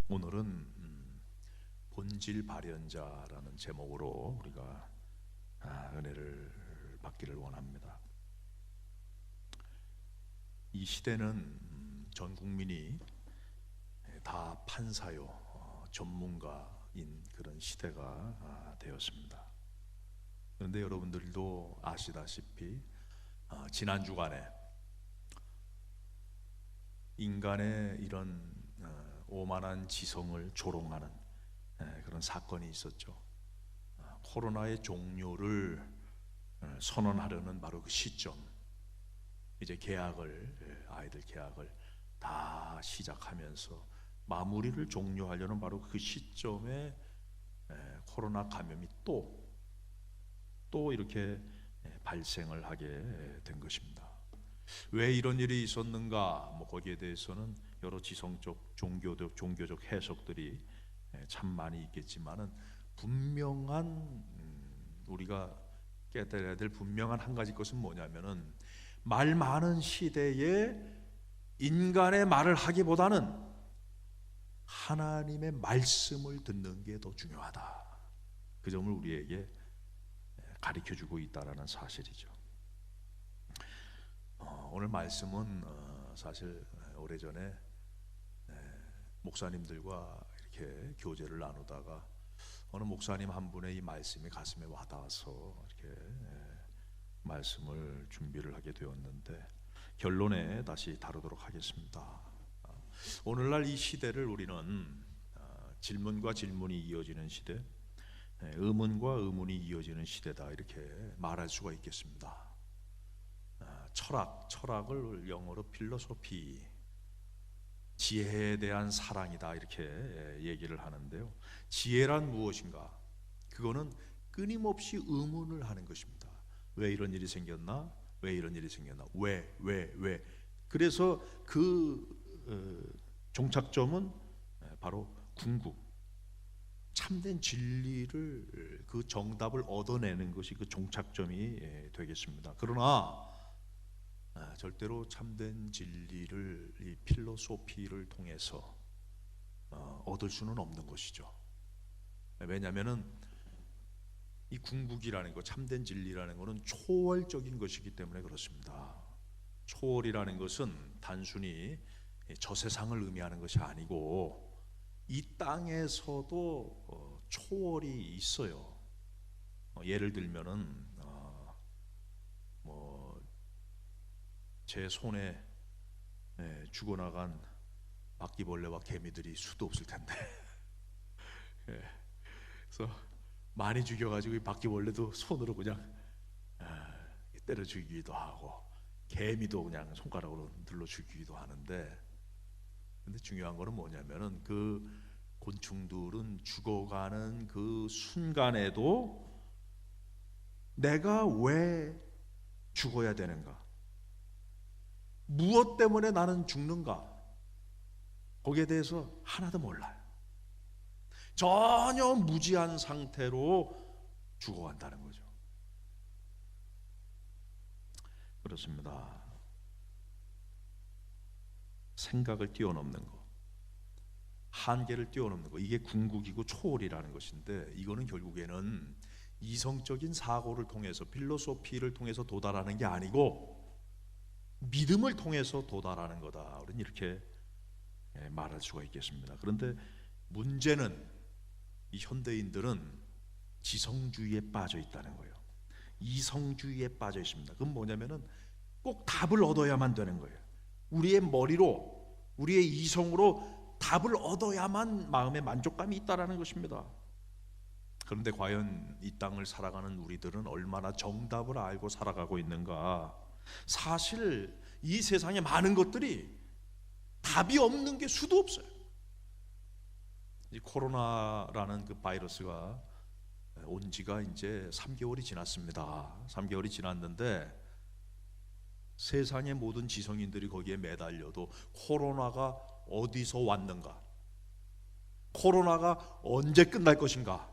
오늘은 본질 발현자라는 제목으로 우리가 은혜를 받기를 원합니다. 이 시대는 전 국민이 다 판사요, 전문가인 그런 시대가 되었습니다. 그런데 여러분들도 아시다시피 지난 주간에 인간의 이런 오만한 지성을 조롱하는 그런 사건이 있었죠. 코로나의 종료를 선언하려는 바로 그 시점, 이제 아이들 개학을 다 시작하면서 마무리를 종료하려는 바로 그 시점에 코로나 감염이 또 이렇게 발생을 하게 된 것입니다. 왜 이런 일이 있었는가? 거기에 대해서는 여러 지성적, 종교적 해석들이 참 많이 있겠지만은 분명한 우리가 깨달아야 될 분명한 한 가지 것은 뭐냐면은 말 많은 시대에 인간의 말을 하기보다는 하나님의 말씀을 듣는 게 더 중요하다. 그 점을 우리에게 가르쳐주고 있다라는 사실이죠. 오늘 말씀은 사실 오래전에 목사님들과 이렇게 교제를 나누다가 어느 목사님 한 분의 이 말씀이 가슴에 와닿아서 이렇게 말씀을 준비를 하게 되었는데 결론에 다시 다루도록 하겠습니다. 오늘날 이 시대를 우리는 질문과 질문이 이어지는 시대, 의문과 의문이 이어지는 시대다 이렇게 말할 수가 있겠습니다. 철학을 영어로 필로소피, 지혜에 대한 사랑이다 이렇게 얘기를 하는데요. 지혜란 무엇인가? 그거는 끊임없이 의문을 하는 것입니다. 왜 이런 일이 생겼나? 왜 이런 일이 생겼나? 왜? 그래서 그 종착점은 바로 궁극, 참된 진리를, 그 정답을 얻어내는 것이 그 종착점이 되겠습니다. 그러나 절대로 참된 진리를 이 필로소피를 통해서 얻을 수는 없는 것이죠. 왜냐하면은 이 궁극이라는 것, 참된 진리라는 것은 초월적인 것이기 때문에 그렇습니다. 초월이라는 것은 단순히 저 세상을 의미하는 것이 아니고 이 땅에서도 초월이 있어요. 예를 들면은 제 손에 죽어나간 바퀴벌레와 개미들이 수도 없을 텐데 그래서 많이 죽여가지고 이 바퀴벌레도 손으로 그냥 때려 죽이기도 하고 개미도 그냥 손가락으로 눌러 죽이기도 하는데, 근데 중요한 거는 뭐냐면은 그 곤충들은 죽어가는 그 순간에도 내가 왜 죽어야 되는가? 무엇 때문에 나는 죽는가? 거기에 대해서 하나도 몰라요. 전혀 무지한 상태로 죽어간다는 거죠. 그렇습니다. 생각을 뛰어넘는 거, 한계를 뛰어넘는 거, 이게 궁극이고 초월이라는 것인데, 이거는 결국에는 이성적인 사고를 통해서, 필로소피를 통해서 도달하는 게 아니고 믿음을 통해서 도달하는 거다. 우리는 이렇게 말할 수가 있겠습니다. 그런데 문제는 이 현대인들은 지성주의에 빠져 있다는 거예요. 이성주의에 빠져 있습니다. 그건 뭐냐면은 꼭 답을 얻어야만 되는 거예요. 우리의 머리로, 우리의 이성으로 답을 얻어야만 마음의 만족감이 있다라는 것입니다. 그런데 과연 이 땅을 살아가는 우리들은 얼마나 정답을 알고 살아가고 있는가? 사실 이 세상에 많은 것들이 답이 없는 게 수도 없어요. 이 코로나라는 그 바이러스가 온 지가 이제 3개월이 지났습니다. 3개월이 지났는데 세상의 모든 지성인들이 거기에 매달려도 코로나가 어디서 왔는가? 코로나가 언제 끝날 것인가?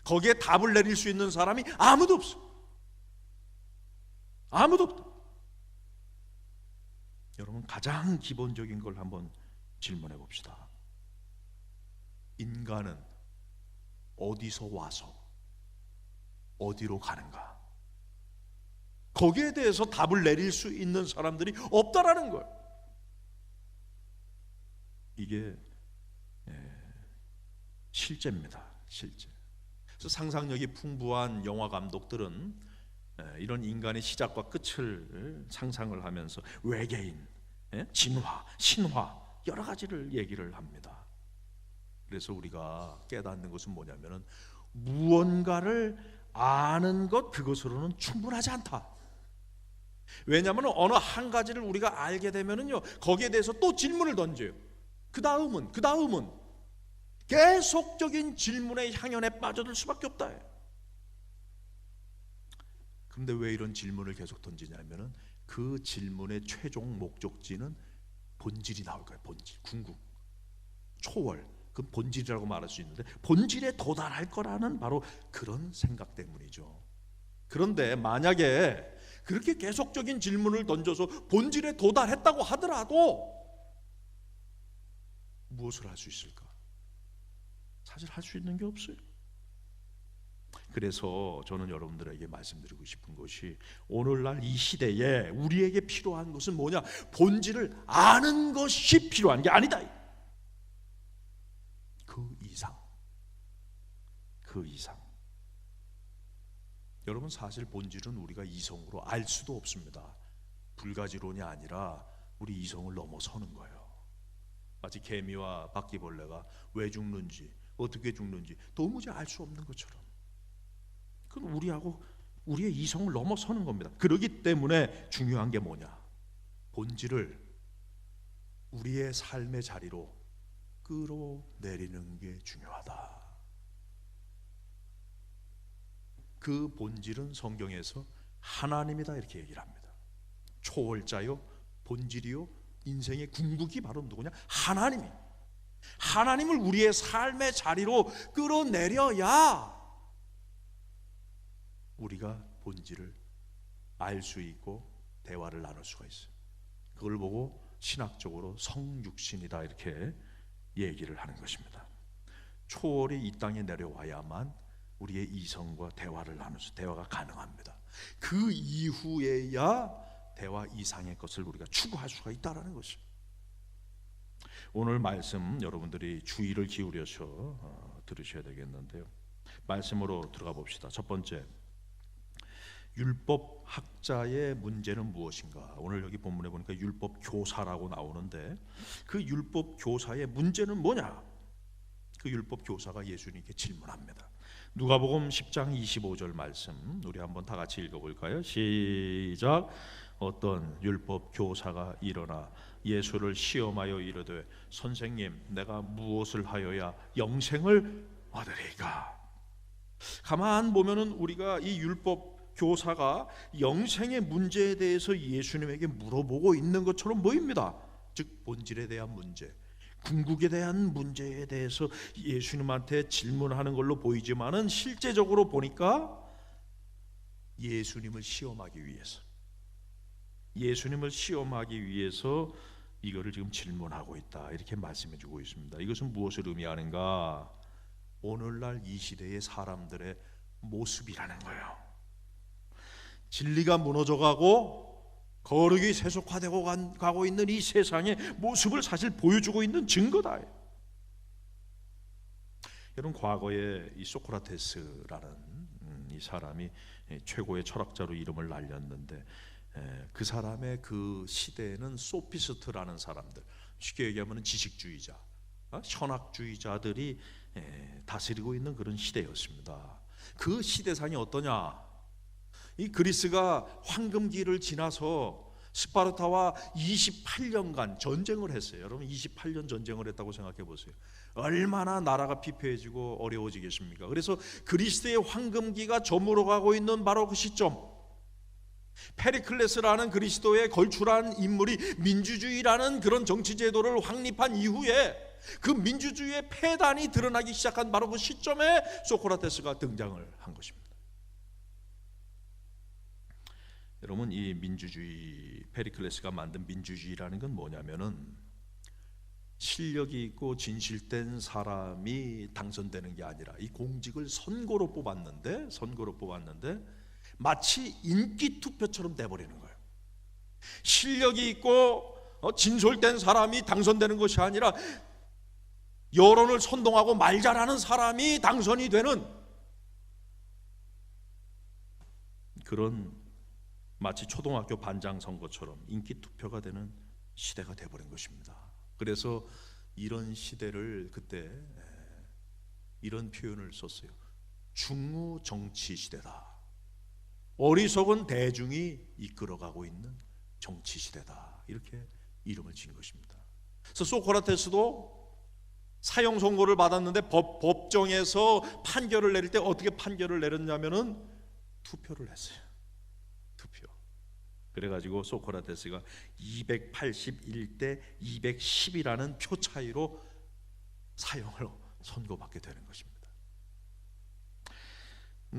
거기에 답을 내릴 수 있는 사람이 아무도 없어. 아무도 없다. 여러분, 가장 기본적인 걸 한번 질문해 봅시다. 인간은 어디서 와서 어디로 가는가? 거기에 대해서 답을 내릴 수 있는 사람들이 없다라는 거예요. 이게 실제입니다. 실제. 그래서 상상력이 풍부한 영화 감독들은 이런 인간의 시작과 끝을 상상을 하면서 외계인, 진화, 신화 여러 가지를 얘기를 합니다. 그래서 우리가 깨닫는 것은 뭐냐면은 무언가를 아는 것 그것으로는 충분하지 않다. 왜냐하면 어느 한 가지를 우리가 알게 되면은요 거기에 대해서 또 질문을 던져요. 그 다음은 계속적인 질문의 향연에 빠져들 수밖에 없다. 그런데 왜 이런 질문을 계속 던지냐면은 그 질문의 최종 목적지는 본질이 나올 거예요. 본질, 궁극, 초월. 그 본질이라고 말할 수 있는데 본질에 도달할 거라는 바로 그런 생각 때문이죠. 그런데 만약에 그렇게 계속적인 질문을 던져서 본질에 도달했다고 하더라도 무엇을 할 수 있을까? 사실 할 수 있는 게 없어요. 그래서 저는 여러분들에게 말씀드리고 싶은 것이 오늘날 이 시대에 우리에게 필요한 것은 뭐냐? 본질을 아는 것이 필요한 게 아니다. 그 이상. 여러분 사실 본질은 우리가 이성으로 알 수도 없습니다. 불가지론이 아니라 우리 이성을 넘어서는 거예요. 마치 개미와 바퀴벌레가 왜 죽는지 어떻게 죽는지 도무지 알 수 없는 것처럼 그건 우리하고 우리의 이성을 넘어서는 겁니다. 그렇기 때문에 중요한 게 뭐냐? 본질을 우리의 삶의 자리로 끌어내리는 게 중요하다. 그 본질은 성경에서 하나님이다 이렇게 얘기를 합니다. 초월자요, 본질이요, 인생의 궁극이 바로 누구냐? 하나님을 우리의 삶의 자리로 끌어내려야 우리가 본질을 알 수 있고 대화를 나눌 수가 있어요. 그걸 보고 신학적으로 성육신이다 이렇게 얘기를 하는 것입니다. 초월이 이 땅에 내려와야만 우리의 이성과 대화를 나누면서 대화가 가능합니다. 그 이후에야 대화 이상의 것을 우리가 추구할 수가 있다는 것이죠. 오늘 말씀 여러분들이 주의를 기울여서 들으셔야 되겠는데요. 말씀으로 들어가 봅시다. 첫 번째, 율법 학자의 문제는 무엇인가? 오늘 여기 본문에 보니까 율법 교사라고 나오는데 그 율법 교사의 문제는 뭐냐? 그 율법 교사가 예수님께 질문합니다. 누가복음 10장 25절 말씀 우리 한번 다 같이 읽어볼까요? 시작. 어떤 율법 교사가 일어나 예수를 시험하여 이르되 선생님 내가 무엇을 하여야 영생을 얻으리까? 가만 보면은 우리가 이 율법 교사가 영생의 문제에 대해서 예수님에게 물어보고 있는 것처럼 보입니다. 즉 본질에 대한 문제, 궁극에 대한 문제에 대해서 예수님한테 질문하는 걸로 보이지만은 실제적으로 보니까 예수님을 시험하기 위해서 이거를 지금 질문하고 있다 이렇게 말씀해주고 있습니다. 이것은 무엇을 의미하는가? 오늘날 이 시대의 사람들의 모습이라는 거예요. 진리가 무너져가고 거룩이 세속화되고 가고 있는 이 세상의 모습을 사실 보여주고 있는 증거다. 여러분 과거에 이 소크라테스라는 이 사람이 최고의 철학자로 이름을 날렸는데 그 사람의 그 시대에는 소피스트라는 사람들, 쉽게 얘기하면 지식주의자, 현학주의자들이 다스리고 있는 그런 시대였습니다. 그 시대상이 어떠냐? 이 그리스가 황금기를 지나서 스파르타와 28년간 전쟁을 했어요. 여러분 28년 전쟁을 했다고 생각해 보세요. 얼마나 나라가 피폐해지고 어려워지겠습니까? 그래서 그리스의 황금기가 저물어가고 있는 바로 그 시점, 페리클레스라는 그리스도의 걸출한 인물이 민주주의라는 그런 정치제도를 확립한 이후에 그 민주주의의 폐단이 드러나기 시작한 바로 그 시점에 소크라테스가 등장을 한 것입니다. 여러분 이 민주주의, 페리클레스가 만든 민주주의라는 건 뭐냐면은 실력이 있고 진실된 사람이 당선되는 게 아니라 이 공직을 선거로 뽑았는데 마치 인기 투표처럼 돼버리는 거예요. 실력이 있고 진솔된 사람이 당선되는 것이 아니라 여론을 선동하고 말 잘하는 사람이 당선이 되는 그런 마치 초등학교 반장 선거처럼 인기 투표가 되는 시대가 돼버린 것입니다. 그래서 이런 시대를 그때 이런 표현을 썼어요. 중우 정치 시대다. 어리석은 대중이 이끌어가고 있는 정치 시대다. 이렇게 이름을 지은 것입니다. 그래서 소크라테스도 사형 선고를 받았는데 법정에서 판결을 내릴 때 어떻게 판결을 내렸냐면은 투표를 했어요. 투표. 그래가지고 소크라테스가 281대 210이라는 표 차이로 사형을 선고받게 되는 것입니다.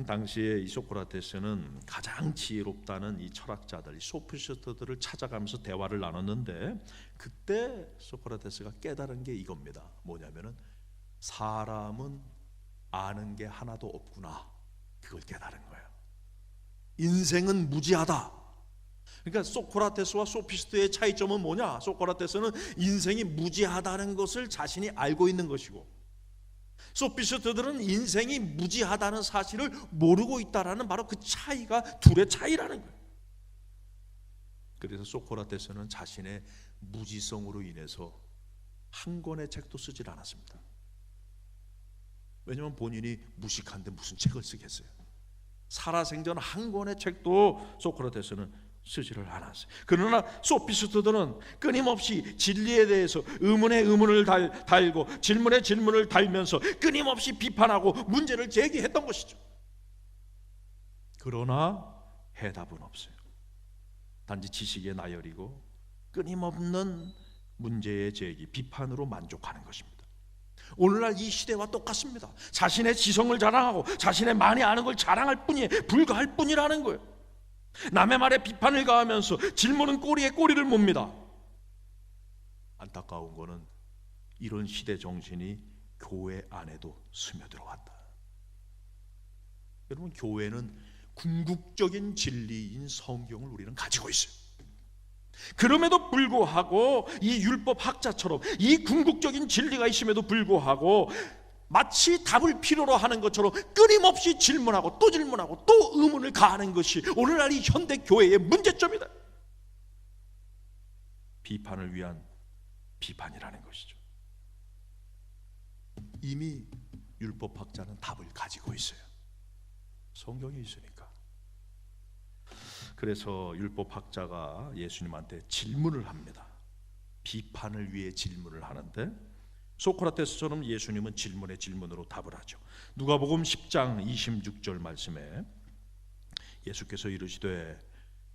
당시에 이 소크라테스는 가장 지혜롭다는 이 철학자들, 이 소피스트들을 찾아가면서 대화를 나눴는데 그때 소크라테스가 깨달은 게 이겁니다. 뭐냐면은 사람은 아는 게 하나도 없구나. 그걸 깨달은 거예요. 인생은 무지하다. 그러니까 소크라테스와 소피스트의 차이점은 뭐냐? 소크라테스는 인생이 무지하다는 것을 자신이 알고 있는 것이고 소피스트들은 인생이 무지하다는 사실을 모르고 있다라는 바로 그 차이가 둘의 차이라는 거예요. 그래서 소크라테스는 자신의 무지성으로 인해서 한 권의 책도 쓰질 않았습니다. 왜냐하면 본인이 무식한데 무슨 책을 쓰겠어요. 살아생전 한 권의 책도 소크라테스는 쓰지를 않았어요. 그러나 소피스트들은 끊임없이 진리에 대해서 의문에 의문을 달고 질문에 질문을 달면서 끊임없이 비판하고 문제를 제기했던 것이죠. 그러나 해답은 없어요. 단지 지식의 나열이고 끊임없는 문제의 제기, 비판으로 만족하는 것입니다. 오늘날 이 시대와 똑같습니다. 자신의 지성을 자랑하고 자신의 많이 아는 걸 자랑할 뿐이에 불과할 뿐이라는 거예요. 남의 말에 비판을 가하면서 질문은 꼬리에 꼬리를 묻니다. 안타까운 거는 이런 시대 정신이 교회 안에도 스며들어왔다. 여러분, 교회는 궁극적인 진리인 성경을 우리는 가지고 있어요. 그럼에도 불구하고 이 율법 학자처럼 이 궁극적인 진리가 있음에도 불구하고 마치 답을 필요로 하는 것처럼 끊임없이 질문하고 또 질문하고 또 의문을 가하는 것이 오늘날 이 현대 교회의 문제점이다. 비판을 위한 비판이라는 것이죠. 이미 율법학자는 답을 가지고 있어요. 성경이 있으니까. 그래서 율법학자가 예수님한테 질문을 합니다. 비판을 위해 질문을 하는데 소크라테스처럼 예수님은 질문에 질문으로 답을 하죠. 누가복음 10장 26절 말씀에 예수께서 이르시되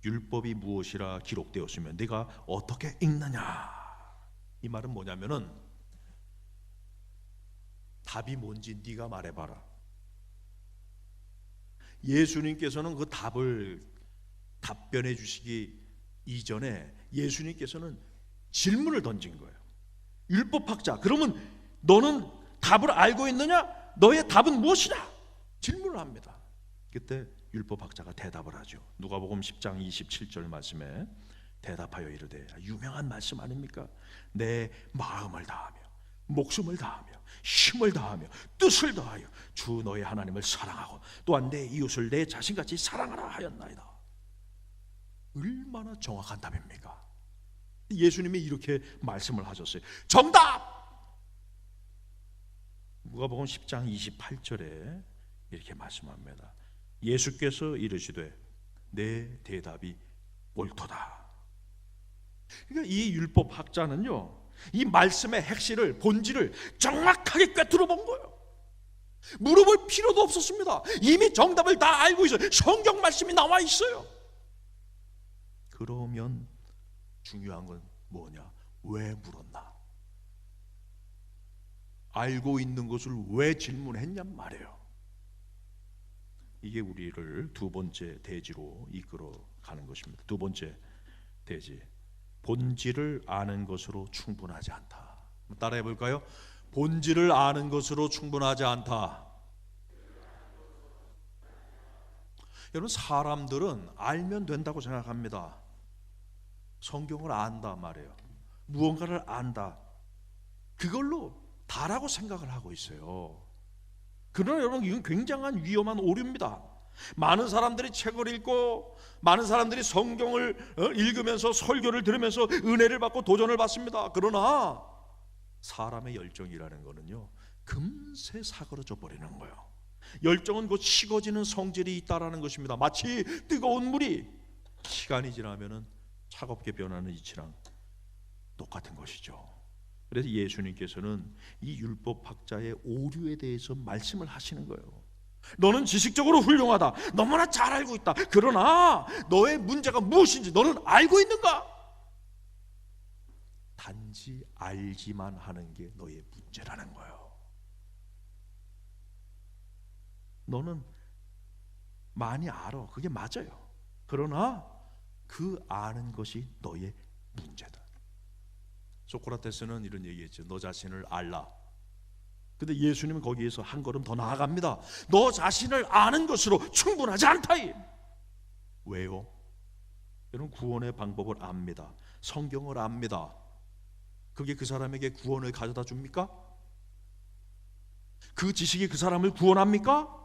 율법이 무엇이라 기록되었으면 네가 어떻게 읽느냐. 이 말은 뭐냐면은 답이 뭔지 네가 말해봐라. 예수님께서는 그 답을 답변해 주시기 이전에 예수님께서는 질문을 던진 거예요. 율법학자, 그러면 너는 답을 알고 있느냐? 너의 답은 무엇이냐? 질문을 합니다. 그때 율법학자가 대답을 하죠. 누가복음 10장 27절 말씀에 대답하여 이르되, 유명한 말씀 아닙니까? 내 마음을 다하며 목숨을 다하며 힘을 다하며 뜻을 다하여 주 너의 하나님을 사랑하고 또한 내 이웃을 내 자신같이 사랑하라 하였나이다. 얼마나 정확한 답입니까? 예수님이 이렇게 말씀을 하셨어요. 정답! 누가복음 10장 28절에 이렇게 말씀합니다. 예수께서 이르시되 내 대답이 옳도다. 그러니까 이 율법학자는요, 이 말씀의 핵심을, 본질을 정확하게 꿰뚫어 본 거예요. 물어볼 필요도 없었습니다. 이미 정답을 다 알고 있어요. 성경 말씀이 나와 있어요. 그러면 중요한 건 뭐냐? 왜 물었나? 알고 있는 것을 왜 질문했냔 말이에요. 이게 우리를 두 번째 대지로 이끌어 가는 것입니다. 두 번째 대지, 본질을 아는 것으로 충분하지 않다. 따라해 볼까요? 본질을 아는 것으로 충분하지 않다. 여러분, 사람들은 알면 된다고 생각합니다. 성경을 안다 말이에요. 무언가를 안다, 그걸로 다라고 생각을 하고 있어요. 그러나 여러분, 이건 굉장한 위험한 오류입니다. 많은 사람들이 책을 읽고 많은 사람들이 성경을 읽으면서 설교를 들으면서 은혜를 받고 도전을 받습니다. 그러나 사람의 열정이라는 거는요, 금세 사그러져 버리는 거예요. 열정은 곧 식어지는 성질이 있다라는 것입니다. 마치 뜨거운 물이 시간이 지나면은 차갑게 변하는 이치랑 똑같은 것이죠. 그래서 예수님께서는 이 율법학자의 오류에 대해서 말씀을 하시는 거예요. 너는 지식적으로 훌륭하다, 너무나 잘 알고 있다. 그러나 너의 문제가 무엇인지 너는 알고 있는가? 단지 알기만 하는 게 너의 문제라는 거예요. 너는 많이 알아, 그게 맞아요. 그러나 그 아는 것이 너의 문제다. 소크라테스는 이런 얘기했죠. 너 자신을 알라. 근데 예수님은 거기에서 한 걸음 더 나아갑니다. 너 자신을 아는 것으로 충분하지 않다. 왜요? 여러분, 구원의 방법을 압니다. 성경을 압니다. 그게 그 사람에게 구원을 가져다 줍니까? 그 지식이 그 사람을 구원합니까?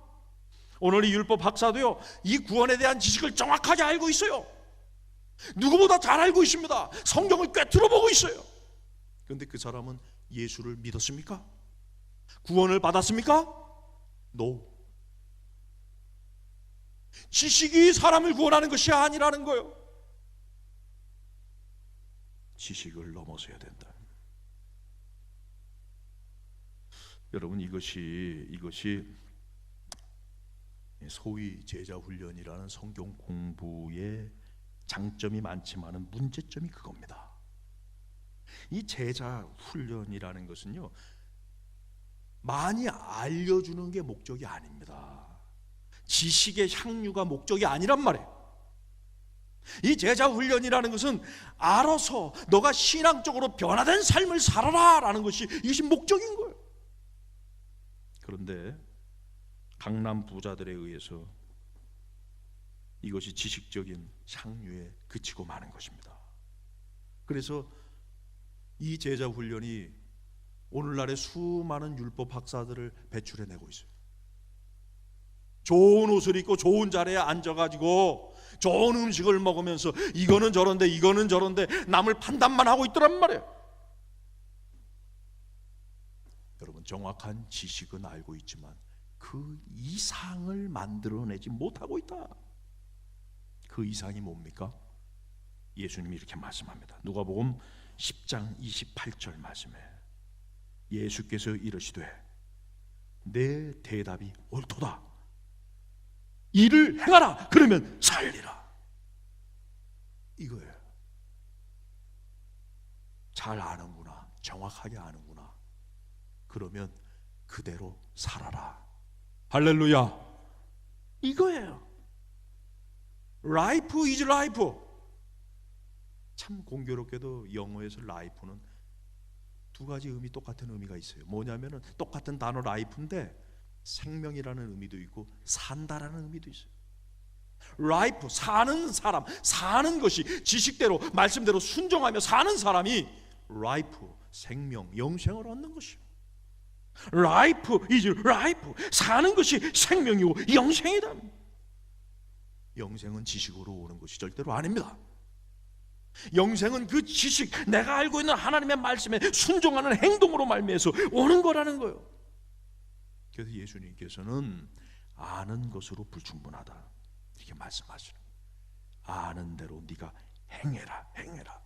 오늘 이 율법 학사도요, 이 구원에 대한 지식을 정확하게 알고 있어요. 누구보다 잘 알고 있습니다. 성경을 꿰뚫어 보고 있어요. 그런데 그 사람은 예수를 믿었습니까? 구원을 받았습니까? No. 지식이 사람을 구원하는 것이 아니라는 거예요. 지식을 넘어서야 된다. 여러분, 이것이 소위 제자 훈련이라는 성경 공부의 장점이 많지만은 문제점이 그겁니다. 이 제자 훈련이라는 것은요, 많이 알려주는 게 목적이 아닙니다. 지식의 향유가 목적이 아니란 말이에요. 이 제자 훈련이라는 것은 알아서 너가 신앙적으로 변화된 삶을 살아라 라는 것이 이것이 목적인 거예요. 그런데 강남 부자들에 의해서 이것이 지식적인 향유에 그치고 마는 것입니다. 그래서 이 제자 훈련이 오늘날의 수많은 율법 학사들을 배출해내고 있어요. 좋은 옷을 입고 좋은 자리에 앉아가지고 좋은 음식을 먹으면서 이거는 저런데 이거는 저런데 남을 판단만 하고 있더란 말이에요. 여러분, 정확한 지식은 알고 있지만 그 이상을 만들어내지 못하고 있다. 그 이상이 뭡니까? 예수님이 이렇게 말씀합니다. 누가복음 10장 28절 말씀에 예수께서 이르시되 내 대답이 옳도다. 이를 행하라. 그러면 살리라. 이거예요. 잘 아는구나. 정확하게 아는구나. 그러면 그대로 살아라. 할렐루야. 이거예요. Life is life. 참 공교롭게도 영어에서 life는 두 가지 의미, 똑같은 의미가 있어요. 뭐냐면은 똑같은 단어 life인데 생명이라는 의미도 있고 산다라는 의미도 있어요. 라이프, 사는 사람, 사는 것이 지식대로 말씀대로 순종하며 사는 사람이 라이프, 생명, 영생을 얻는 것이요. 라이프 is 라이프, 사는 것이 생명이고 영생이다. 영생은 지식으로 오는 것이 절대로 아닙니다. 영생은 그 지식, 내가 알고 있는 하나님의 말씀에 순종하는 행동으로 말미암아서 오는 거라는 거예요. 그래서 예수님께서는 아는 것으로 불충분하다 이렇게 말씀하시는 거예요. 아는 대로 네가 행해라, 행해라.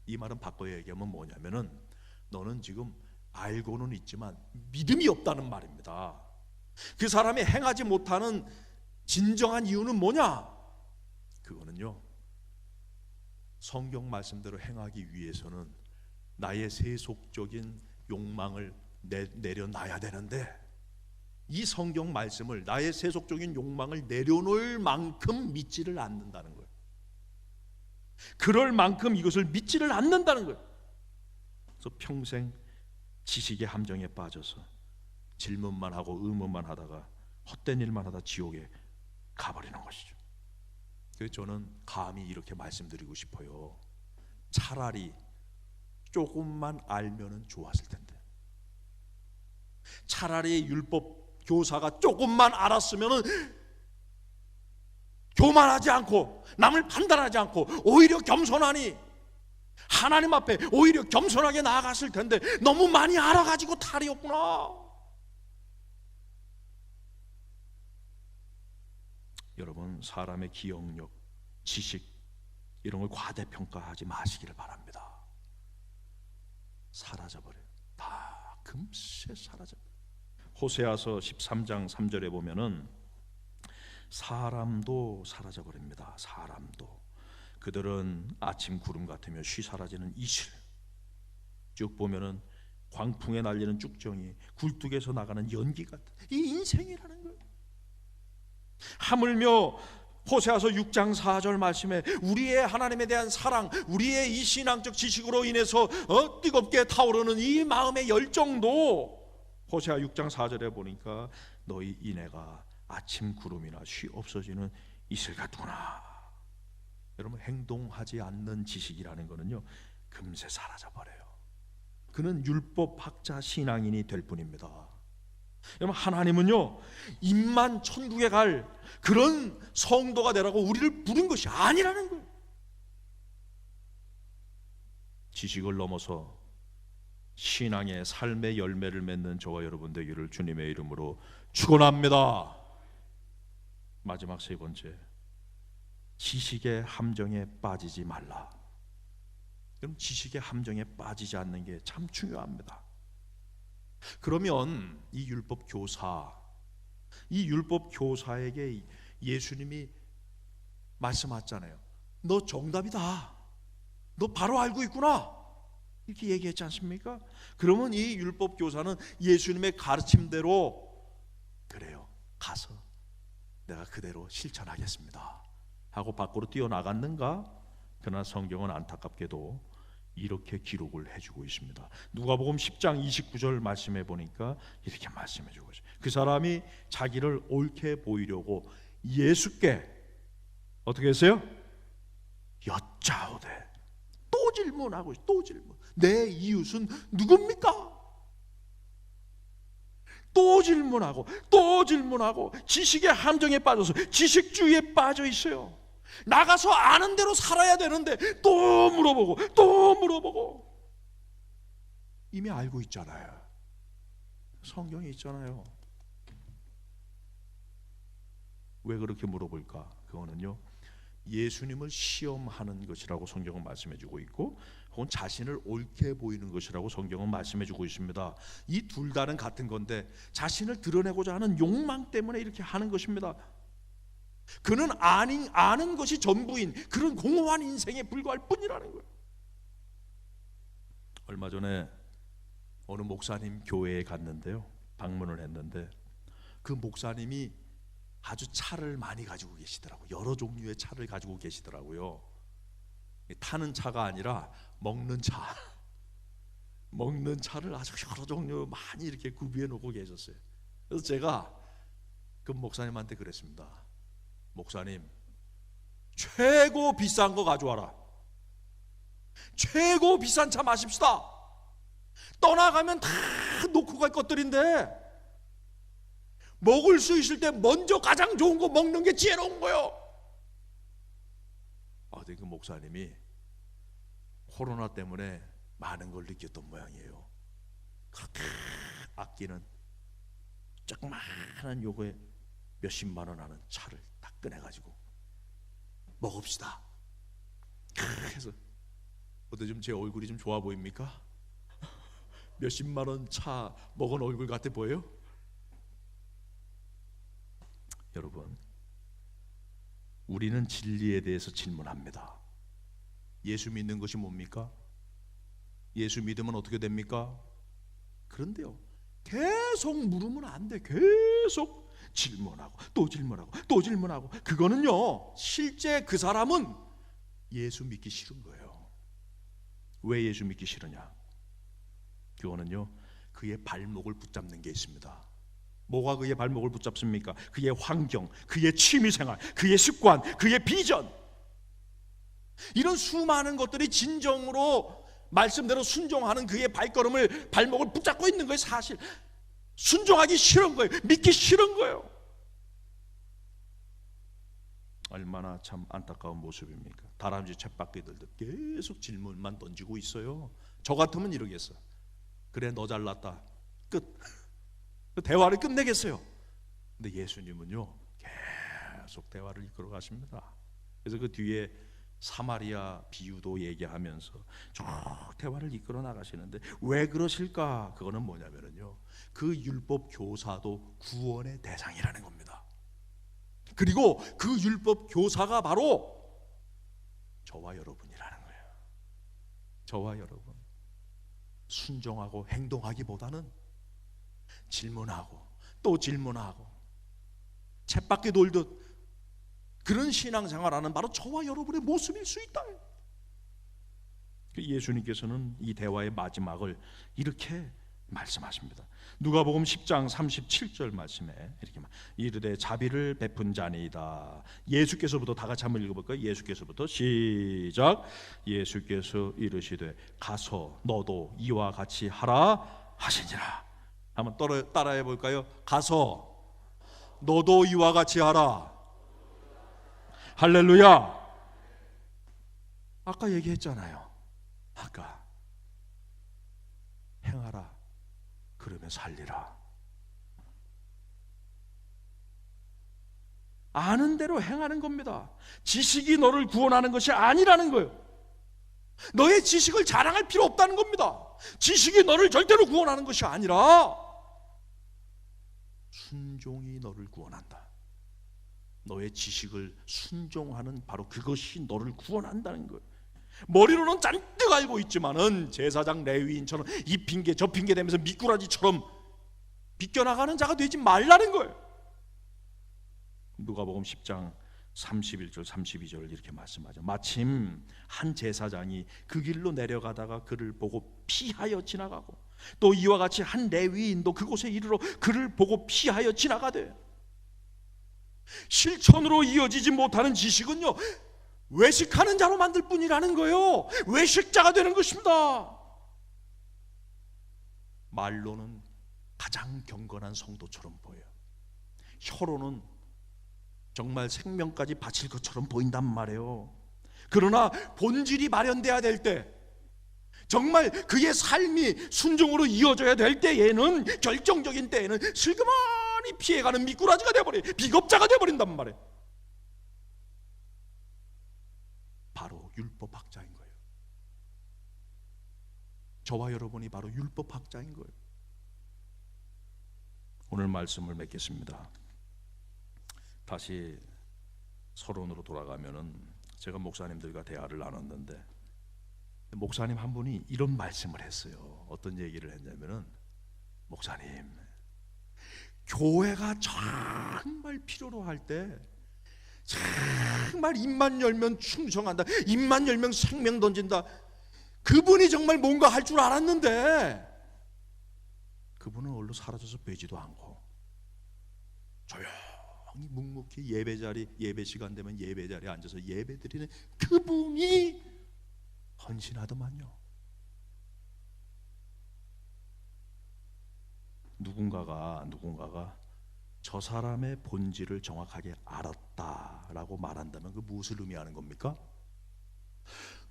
이 말은 바꿔 얘기하면 뭐냐면은 너는 지금 알고는 있지만 믿음이 없다는 말입니다. 그 사람이 행하지 못하는 진정한 이유는 뭐냐? 그거는요, 성경 말씀대로 행하기 위해서는 나의 세속적인 욕망을 내려놔야 되는데 이 성경 말씀을 나의 세속적인 욕망을 내려놓을 만큼 믿지를 않는다는 거예요. 그럴 만큼 이것을 믿지를 않는다는 거예요. 그래서 평생 지식의 함정에 빠져서 질문만 하고 의문만 하다가 헛된 일만 하다 지옥에 가버리는 것이죠. 그래서 저는 감히 이렇게 말씀드리고 싶어요. 차라리 조금만 알면은 좋았을 텐데, 차라리 율법 교사가 조금만 알았으면은 교만하지 않고 남을 판단하지 않고 오히려 겸손하니 하나님 앞에 오히려 겸손하게 나아갔을 텐데, 너무 많이 알아가지고 탈이 없구나. 여러분, 사람의 기억력, 지식 이런 걸 과대평가하지 마시기를 바랍니다. 사라져버려요. 다 금세 사라져버려요. 호세아서 13장 3절에 보면은 사람도 사라져버립니다. 사람도. 그들은 아침 구름 같으며 쉬 사라지는 이슬. 쭉 보면은 광풍에 날리는 쭉정이, 굴뚝에서 나가는 연기 같은 이 인생이라는 거예요. 하물며 호세아서 6장 4절 말씀에 우리의 하나님에 대한 사랑, 우리의 이 신앙적 지식으로 인해서 뜨겁게 타오르는 이 마음의 열정도 호세아 6장 4절에 보니까 너희 인애가 아침 구름이나 쉬 없어지는 이슬 같구나. 여러분, 행동하지 않는 지식이라는 거는요 금세 사라져버려요. 그는 율법학자 신앙인이 될 뿐입니다. 여러분, 하나님은요 입만 천국에 갈 그런 성도가 되라고 우리를 부른 것이 아니라는 거예요. 지식을 넘어서 신앙의 삶의 열매를 맺는 저와 여러분 되기를 주님의 이름으로 축원합니다. 마지막 세 번째, 지식의 함정에 빠지지 말라. 그럼 지식의 함정에 빠지지 않는 게 참 중요합니다. 그러면 이 율법 교사에게 예수님이 말씀하셨잖아요. 너 정답이다. 너 바로 알고 있구나. 이렇게 얘기했지 않습니까? 그러면 이 율법 교사는 예수님의 가르침대로, 그래요, 가서 내가 그대로 실천하겠습니다 하고 밖으로 뛰어나갔는가? 그러나 성경은 안타깝게도 이렇게 기록을 해주고 있습니다. 누가복음 10장 29절 말씀해 보니까 이렇게 말씀해 주고 있어요. 그 사람이 자기를 옳게 보이려고 예수께 어떻게 했어요? 여짜오되. 또 질문하고, 또 질문. 내 이웃은 누굽니까? 또 질문하고, 또 질문하고, 지식의 함정에 빠져서 지식주의에 빠져 있어요. 나가서 아는 대로 살아야 되는데 또 물어보고, 또 물어보고. 이미 알고 있잖아요. 성경에 있잖아요. 왜 그렇게 물어볼까? 그거는요 예수님을 시험하는 것이라고 성경은 말씀해주고 있고, 혹은 자신을 옳게 보이는 것이라고 성경은 말씀해주고 있습니다. 이 둘 다는 같은 건데 자신을 드러내고자 하는 욕망 때문에 이렇게 하는 것입니다. 그는 아는 것이 전부인 그런 공허한 인생에 불과할 뿐이라는 거예요. 얼마 전에 어느 목사님 교회에 갔는데요, 방문을 했는데 그 목사님이 아주 차를 많이 가지고 계시더라고요. 여러 종류의 차를 가지고 계시더라고요. 타는 차가 아니라 먹는 차, 먹는 차를 아주 여러 종류 많이 이렇게 구비해 놓고 계셨어요. 그래서 제가 그 목사님한테 그랬습니다. 목사님, 최고 비싼 거 가져와라. 최고 비싼 차 마십시다. 떠나가면 다 놓고 갈 것들인데 먹을 수 있을 때 먼저 가장 좋은 거 먹는 게 지혜로운 거예요. 그 목사님이 코로나 때문에 많은 걸 느꼈던 모양이에요. 그렇게 아끼는 조그마한 요거에 몇십만 원 하는 차를 딱 꺼내가지고 먹읍시다. 그래서 어때, 좀 제 얼굴이 좀 좋아 보입니까? 몇십만 원 차 먹은 얼굴 같아 보여요? 여러분, 우리는 진리에 대해서 질문합니다. 예수 믿는 것이 뭡니까? 예수 믿으면 어떻게 됩니까? 그런데요, 계속 물으면 안 돼. 계속 질문하고 또 질문하고 또 질문하고. 그거는요, 실제 그 사람은 예수 믿기 싫은 거예요. 왜 예수 믿기 싫으냐? 그거는요, 그의 발목을 붙잡는 게 있습니다. 뭐가 그의 발목을 붙잡습니까? 그의 환경, 그의 취미생활, 그의 습관, 그의 비전, 이런 수많은 것들이 진정으로 말씀대로 순종하는 그의 발목을 붙잡고 있는 거예요. 사실 순종하기 싫은 거예요. 믿기 싫은 거예요. 얼마나 참 안타까운 모습입니까? 다람쥐 쳇바퀴들도 계속 질문만 던지고 있어요. 저 같으면 이러겠어. 그래, 너 잘났다. 끝. 대화를 끝내겠어요. 근데 예수님은요, 계속 대화를 이끌어 가십니다. 그래서 그 뒤에 사마리아 비유도 얘기하면서 쭉 대화를 이끌어 나가시는데, 왜 그러실까? 그거는 뭐냐면요, 그 율법 교사도 구원의 대상이라는 겁니다. 그리고 그 율법 교사가 바로 저와 여러분이라는 거예요. 저와 여러분, 순종하고 행동하기보다는 질문하고 또 질문하고 쳇바퀴 돌듯 그런 신앙생활하는 바로 저와 여러분의 모습일 수 있다. 예수님께서는 이 대화의 마지막을 이렇게 말씀하십니다. 누가복음 10장 37절 말씀에 이렇게 이르되 자비를 베푼 자니이다. 예수께서부터 다 같이 한번 읽어볼까요? 예수께서부터 시작. 예수께서 이르시되 가서 너도 이와 같이 하라 하시니라. 한번 따라해 볼까요? 가서 너도 이와 같이 하라. 할렐루야. 아까 얘기했잖아요. 아까 행하라. 그러면 살리라. 아는 대로 행하는 겁니다. 지식이 너를 구원하는 것이 아니라는 거예요. 너의 지식을 자랑할 필요 없다는 겁니다. 지식이 너를 절대로 구원하는 것이 아니라 순종이 너를 구원한다. 너의 지식을 순종하는 바로 그것이 너를 구원한다는 거예요. 머리로는 잔뜩 알고 있지만은 제사장 레위인처럼 이 핑계 저 핑계 대면서 미꾸라지처럼 비껴나가는 자가 되지 말라는 거예요. 누가복음 10장 31절 32절 이렇게 말씀하죠. 마침 한 제사장이 그 길로 내려가다가 그를 보고 피하여 지나가고, 또 이와 같이 한 레위인도 그곳에 이르러 그를 보고 피하여 지나가되, 실천으로 이어지지 못하는 지식은요, 외식하는 자로 만들 뿐이라는 거예요. 외식자가 되는 것입니다. 말로는 가장 경건한 성도처럼 보여요. 혀로는 정말 생명까지 바칠 것처럼 보인단 말이에요. 그러나 본질이 마련돼야 될 때, 정말 그의 삶이 순종으로 이어져야 될 때에는, 결정적인 때에는 슬그머니 피해가는 미꾸라지가 돼버려, 비겁자가 돼버린단 말이에요. 바로 율법학자인 거예요. 저와 여러분이 바로 율법학자인 거예요. 오늘 말씀을 맺겠습니다. 다시 서론으로 돌아가면은, 제가 목사님들과 대화를 나눴는데 목사님 한 분이 이런 말씀을 했어요. 어떤 얘기를 했냐면은, 목사님, 교회가 정말 필요로 할 때 정말 입만 열면 충성한다, 입만 열면 생명 던진다, 그분이 정말 뭔가 할 줄 알았는데 그분은 얼른 사라져서 뵈지도 않고 조용히 묵묵히 예배 시간 되면 예배 자리에 앉아서 예배 드리는 그분이 헌신하더만요. 누군가가 저 사람의 본질을 정확하게 알았다라고 말한다면 그 무엇을 의미하는 겁니까?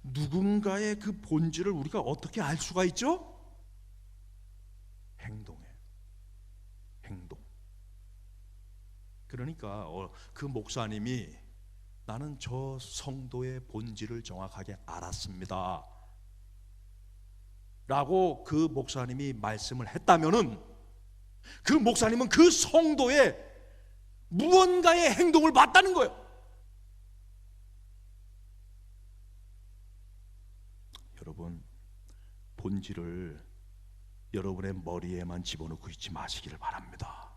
누군가의 그 본질을 우리가 어떻게 알 수가 있죠? 행동. 그러니까 그 목사님이 나는 저 성도의 본질을 정확하게 알았습니다 라고 그 목사님이 말씀을 했다면은, 그 목사님은 그 성도의 무언가의 행동을 봤다는 거예요. 여러분, 본질을 여러분의 머리에만 집어넣고 있지 마시기를 바랍니다.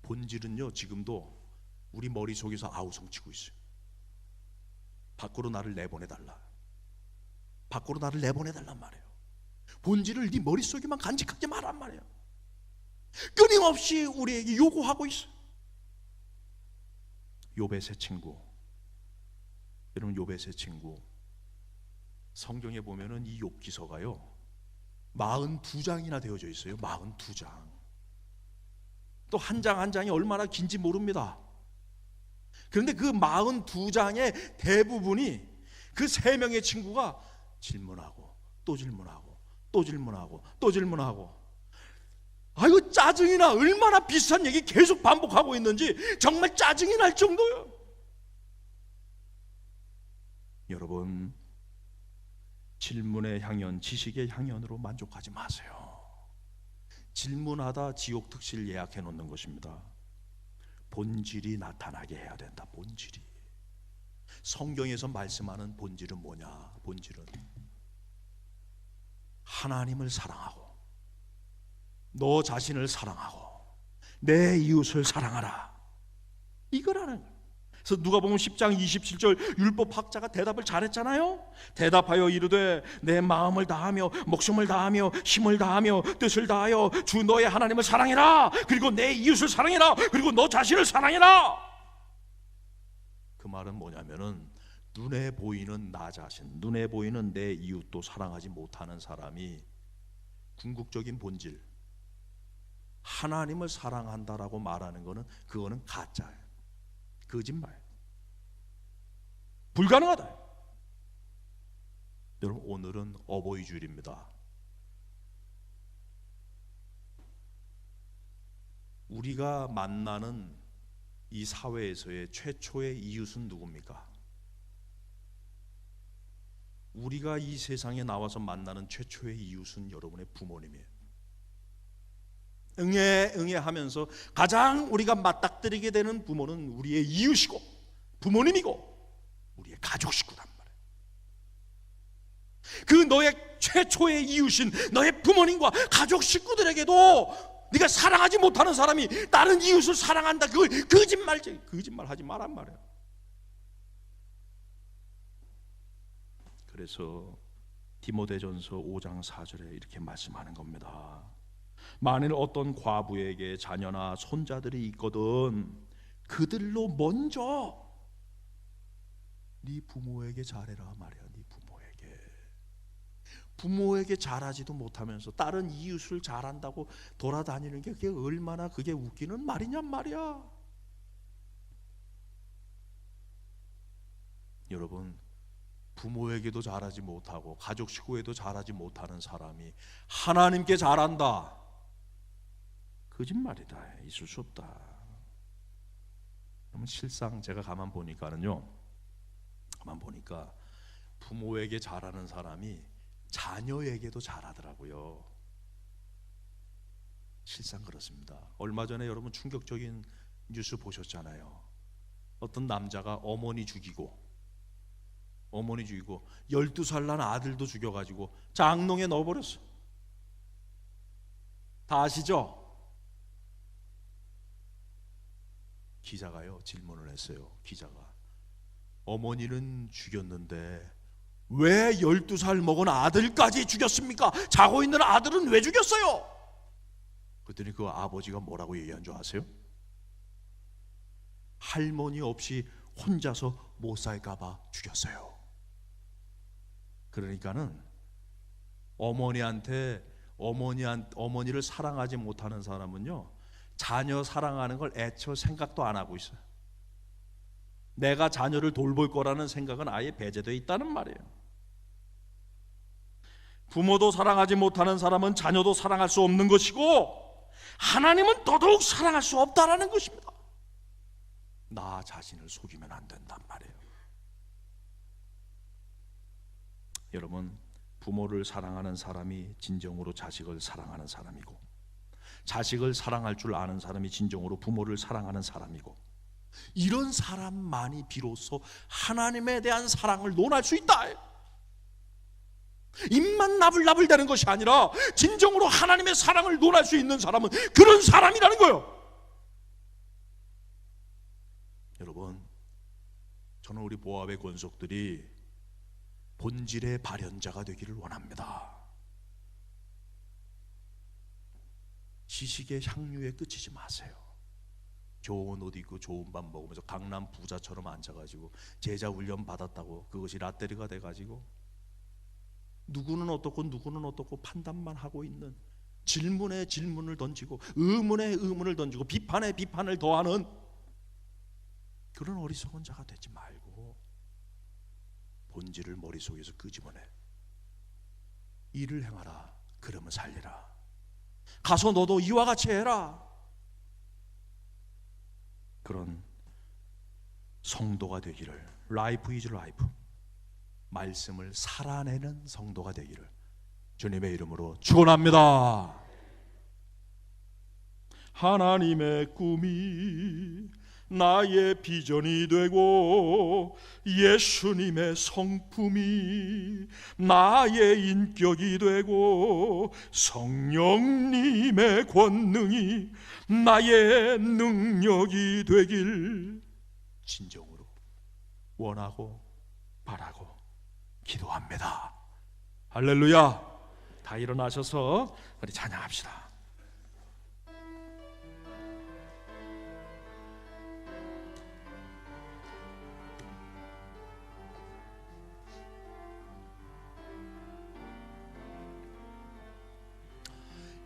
본질은요, 지금도 우리 머릿속에서 아우성치고 있어요. 밖으로 나를 내보내달라. 밖으로 나를 내보내달란 말이에요. 본질을 네 머릿속에만 간직하지 말란 말이에요. 끊임없이 우리에게 요구하고 있어요. 욥의 세 친구, 여러분, 욥의 세 친구 성경에 보면은 이 욥기서가요 42장이나 되어져 있어요. 42장. 또 한 장 한 장이 얼마나 긴지 모릅니다. 그런데 그 42장의 대부분이 그 세 명의 친구가 질문하고 또 질문하고 또 질문하고 또 질문하고, 아이고 짜증이 나. 얼마나 비슷한 얘기 계속 반복하고 있는지 정말 짜증이 날 정도예요. 여러분, 질문의 향연, 지식의 향연으로 만족하지 마세요. 질문하다 지옥 특실 예약해 놓는 것입니다. 본질이 나타나게 해야 된다. 본질이. 성경에서 말씀하는 본질은 뭐냐? 본질은 하나님을 사랑하고 너 자신을 사랑하고 내 이웃을 사랑하라, 이거라는 거예요. 그래서 누가복음 10장 27절 율법학자가 대답을 잘했잖아요. 대답하여 이르되 내 마음을 다하며 목숨을 다하며 힘을 다하며 뜻을 다하여 주 너의 하나님을 사랑해라, 그리고 내 이웃을 사랑해라, 그리고 너 자신을 사랑해라. 그 말은 뭐냐면은 눈에 보이는 나 자신, 눈에 보이는 내 이웃도 사랑하지 못하는 사람이 궁극적인 본질, 하나님을 사랑한다라고 말하는 거는 그거는 가짜예요. 거짓말. 불가능하다. 여러분, 오늘은 어버이 주일입니다. 우리가 만나는 이 사회에서의 최초의 이웃은 누굽니까? 우리가 이 세상에 나와서 만나는 최초의 이웃은 여러분의 부모님이에요. 응애 하면서 가장 우리가 맞닥뜨리게 되는 부모는 우리의 이웃이고 부모님이고 우리의 가족 식구단 말이에요. 그 너의 최초의 이웃인 너의 부모님과 가족 식구들에게도 네가 사랑하지 못하는 사람이 다른 이웃을 사랑한다, 그걸 거짓말하지 말란 말이에요. 그래서 디모데전서 5장 4절에 이렇게 말씀하는 겁니다. 만일 어떤 과부에게 자녀나 손자들이 있거든 그들로 먼저 네 부모에게 잘해라 말이야. 네 부모에게 잘하지도 못하면서 다른 이웃을 잘한다고 돌아다니는 게 그게 얼마나 그게 웃기는 말이냔 말이야. 여러분, 부모에게도 잘하지 못하고 가족 식구에도 잘하지 못하는 사람이 하나님께 잘한다, 거짓말이다. 있을 수 없다. 그러면 실상 제가 가만 보니까 부모에게 잘하는 사람이 자녀에게도 잘하더라고요. 실상 그렇습니다. 얼마 전에 여러분 충격적인 뉴스 보셨잖아요. 어떤 남자가 어머니 죽이고 12살 난 아들도 죽여가지고 장롱에 넣어버렸어. 다 아시죠? 기자가요 질문을 했어요. 기자가, 어머니는 죽였는데 왜 12살 먹은 아들까지 죽였습니까? 자고 있는 아들은 왜 죽였어요? 그랬더니 그 아버지가 뭐라고 얘기한 줄 아세요? 할머니 없이 혼자서 못 살까봐 죽였어요. 그러니까는 어머니를 사랑하지 못하는 사람은요, 자녀 사랑하는 걸 애초 생각도 안 하고 있어요. 내가 자녀를 돌볼 거라는 생각은 아예 배제되어 있다는 말이에요. 부모도 사랑하지 못하는 사람은 자녀도 사랑할 수 없는 것이고 하나님은 더더욱 사랑할 수 없다라는 것입니다. 나 자신을 속이면 안 된단 말이에요. 여러분, 부모를 사랑하는 사람이 진정으로 자식을 사랑하는 사람이고, 자식을 사랑할 줄 아는 사람이 진정으로 부모를 사랑하는 사람이고, 이런 사람만이 비로소 하나님에 대한 사랑을 논할 수 있다. 입만 나불나불 대는 것이 아니라 진정으로 하나님의 사랑을 논할 수 있는 사람은 그런 사람이라는 거예요. 여러분, 저는 우리 모압의 권속들이 본질의 발현자가 되기를 원합니다. 지식의 향유에 그치지 마세요. 좋은 옷 입고 좋은 밥 먹으면서 강남 부자처럼 앉아가지고 제자 훈련 받았다고 그것이 라떼리가 돼가지고 누구는 어떻고 누구는 어떻고 판단만 하고 있는, 질문에 질문을 던지고 의문에 의문을 던지고 비판에 비판을 더하는 그런 어리석은 자가 되지 말고 본질을 머릿속에서 끄집어내 일을 행하라. 그러면 살리라. 가서 너도 이와 같이 해라. 그런 성도가 되기를, 라이프 이즈 라이프, 말씀을 살아내는 성도가 되기를 주님의 이름으로 축원합니다. 하나님의 꿈이 나의 비전이 되고 예수님의 성품이 나의 인격이 되고 성령님의 권능이 나의 능력이 되길 진정으로 원하고 바라고 기도합니다. 할렐루야. 다 일어나셔서 우리 찬양합시다.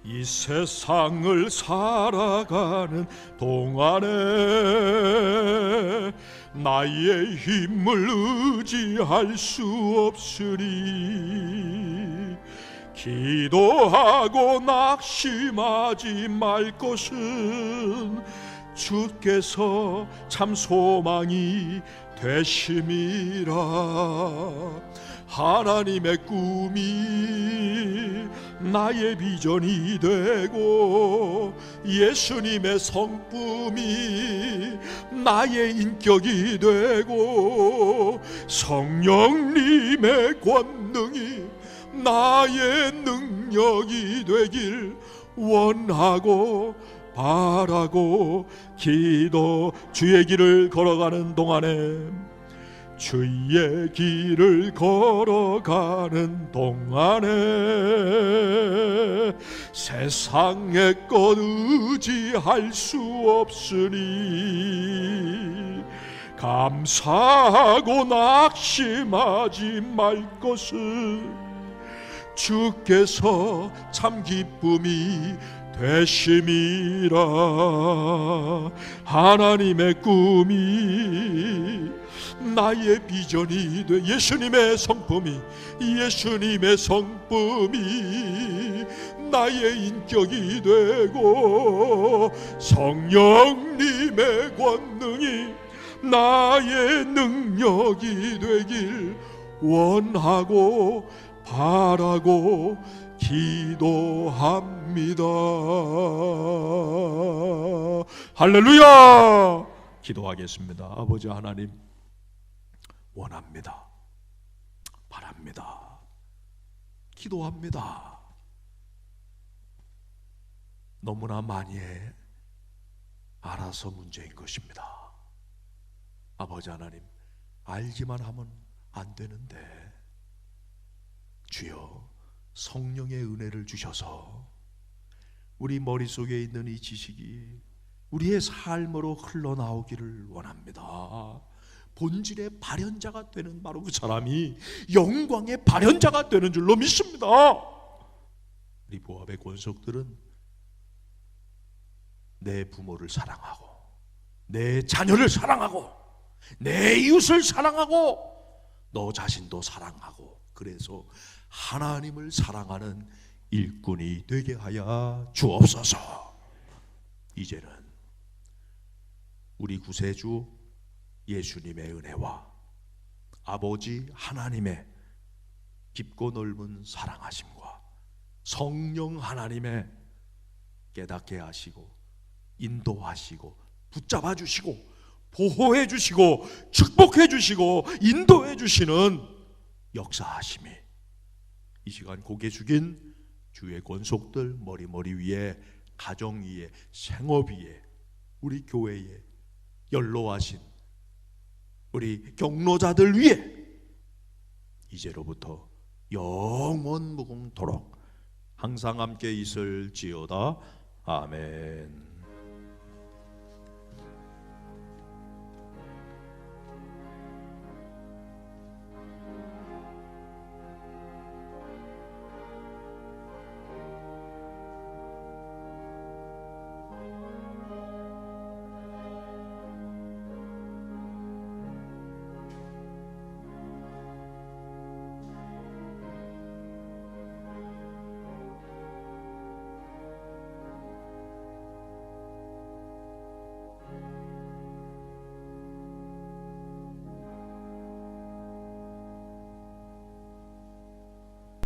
이 세상을 살아가는 동안에 나의 힘을 의지할 수 없으니 기도하고 낙심하지 말 것은 주께서 참 소망이 되심이라. 하나님의 꿈이 나의 비전이 되고 예수님의 성품이 나의 인격이 되고 성령님의 권능이 나의 능력이 되길 원하고 바라고 기도. 주의 길을 걸어가는 동안에 주의 길을 걸어가는 동안에 세상의 것 의지할 수 없으니 감사하고 낙심하지 말 것은 주께서 참 기쁨이 되심이라. 하나님의 꿈이 나의 비전이 돼 예수님의 성품이 나의 인격이 되고 성령님의 권능이 나의 능력이 되길 원하고 바라고 기도합니다. 할렐루야. 기도하겠습니다. 아버지 하나님, 원합니다. 바랍니다. 기도합니다. 너무나 많이 알아서 문제인 것입니다. 아버지 하나님, 알기만 하면 안 되는데 주여 성령의 은혜를 주셔서 우리 머릿속에 있는 이 지식이 우리의 삶으로 흘러나오기를 원합니다. 본질의 발현자가 되는 바로 그 사람이 영광의 발현자가 되는 줄로 믿습니다. 우리 보합의 권속들은 내 부모를 사랑하고 내 자녀를 사랑하고 내 이웃을 사랑하고 너 자신도 사랑하고 그래서 하나님을 사랑하는 일꾼이 되게 하여 주옵소서. 이제는 우리 구세주 예수님의 은혜와 아버지 하나님의 깊고 넓은 사랑하심과 성령 하나님의 깨닫게 하시고 인도하시고 붙잡아 주시고 보호해 주시고 축복해 주시고 인도해 주시는 역사하심이 이 시간 고개 숙인 주의 권속들 머리 위에, 가정 위에, 생업 위에, 우리 교회에 연로하신 우리 경로자들 위에 이제로부터 영원 무궁토록 항상 함께 있을지어다. 아멘.